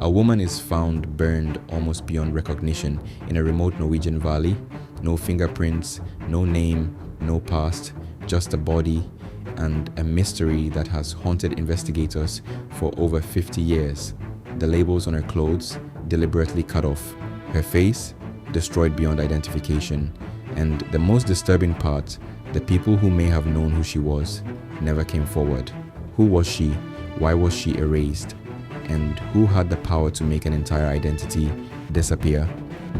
A woman is found burned almost beyond recognition in a remote Norwegian valley. No fingerprints, no name, no past, just a body and a mystery that has haunted investigators for over 50 years. The labels on her clothes deliberately cut off, her face destroyed beyond identification, and the most disturbing part, the people who may have known who she was never came forward. Who was she? Why was she erased? And who had the power to make an entire identity disappear?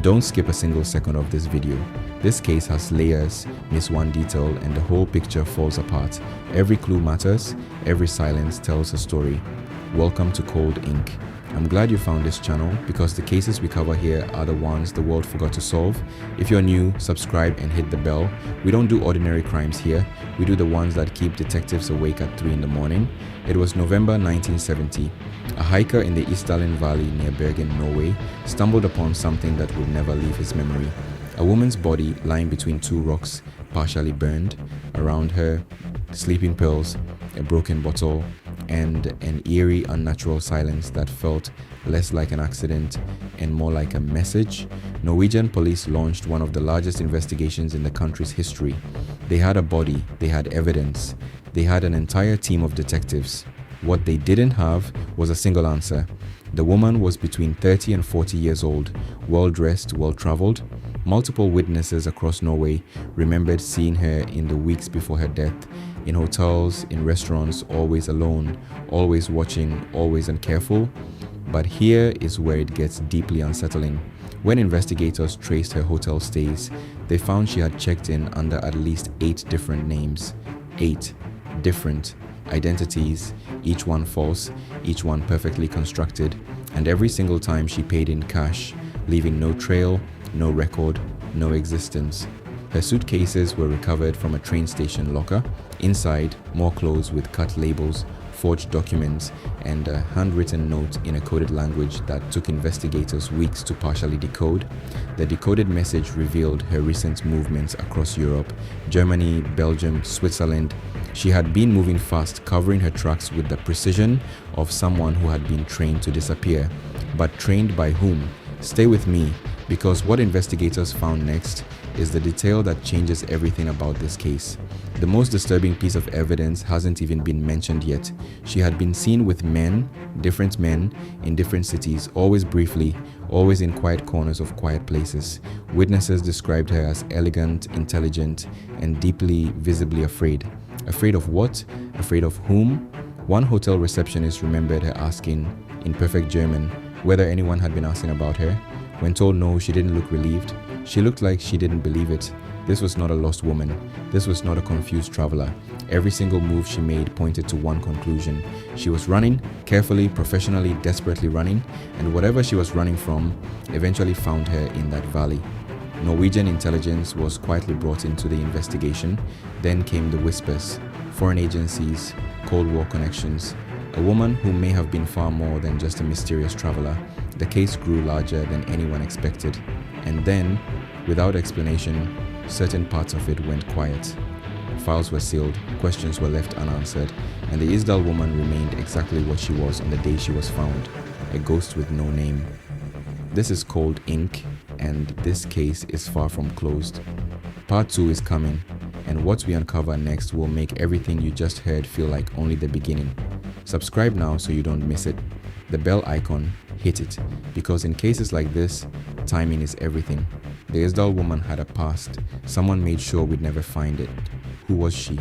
Don't skip a single second of this video. This case has layers, miss one detail, and the whole picture falls apart. Every clue matters, every silence tells a story. Welcome to Cold Ink. I'm glad you found this channel because the cases we cover here are the ones the world forgot to solve. If you're new, subscribe and hit the bell. We don't do ordinary crimes here. We do the ones that keep detectives awake at 3 in the morning. It was November 1970. A hiker in the Isdal Valley near Bergen, Norway, stumbled upon something that would never leave his memory. A woman's body lying between two rocks, partially burned. Around her, sleeping pills, a broken bottle, and an eerie, unnatural silence that felt less like an accident and more like a message. Norwegian police launched one of the largest investigations in the country's history. They had a body, they had evidence, they had an entire team of detectives. What they didn't have was a single answer. The woman was between 30 and 40 years old, well-dressed, well-traveled. Multiple witnesses across Norway remembered seeing her in the weeks before her death, in hotels, in restaurants, always alone, always watching, always uncareful. But here is where it gets deeply unsettling. When investigators traced her hotel stays, they found she had checked in under at least 8 different names. 8 different identities, each one false, each one perfectly constructed, and every single time she paid in cash, leaving no trail, no record, no existence. Her suitcases were recovered from a train station locker. Inside, more clothes with cut labels, forged documents, and a handwritten note in a coded language that took investigators weeks to partially decode. The decoded message revealed her recent movements across Europe, Germany, Belgium, Switzerland. She had been moving fast, covering her tracks with the precision of someone who had been trained to disappear. But trained by whom? Stay with me, because what investigators found next is the detail that changes everything about this case. The most disturbing piece of evidence hasn't even been mentioned yet. She had been seen with men, different men, in different cities, always briefly, always in quiet corners of quiet places. Witnesses described her as elegant, intelligent, and deeply, visibly afraid. Afraid of what? Afraid of whom? One hotel receptionist remembered her asking, in perfect German, whether anyone had been asking about her. When told no, she didn't look relieved. She looked like she didn't believe it. This was not a lost woman. This was not a confused traveler. Every single move she made pointed to one conclusion. She was running, carefully, professionally, desperately running, and whatever she was running from eventually found her in that valley. Norwegian intelligence was quietly brought into the investigation. Then came the whispers, foreign agencies, Cold War connections, a woman who may have been far more than just a mysterious traveler. The case grew larger than anyone expected. And then, without explanation, certain parts of it went quiet. Files were sealed, questions were left unanswered, and the Isdal woman remained exactly what she was on the day she was found, a ghost with no name. This is Cold Ink, and this case is far from closed. Part 2 is coming, and what we uncover next will make everything you just heard feel like only the beginning. Subscribe now so you don't miss it. The bell icon, hit it, because in cases like this, timing is everything. The Isdal woman had a past. Someone made sure we'd never find it. Who was she?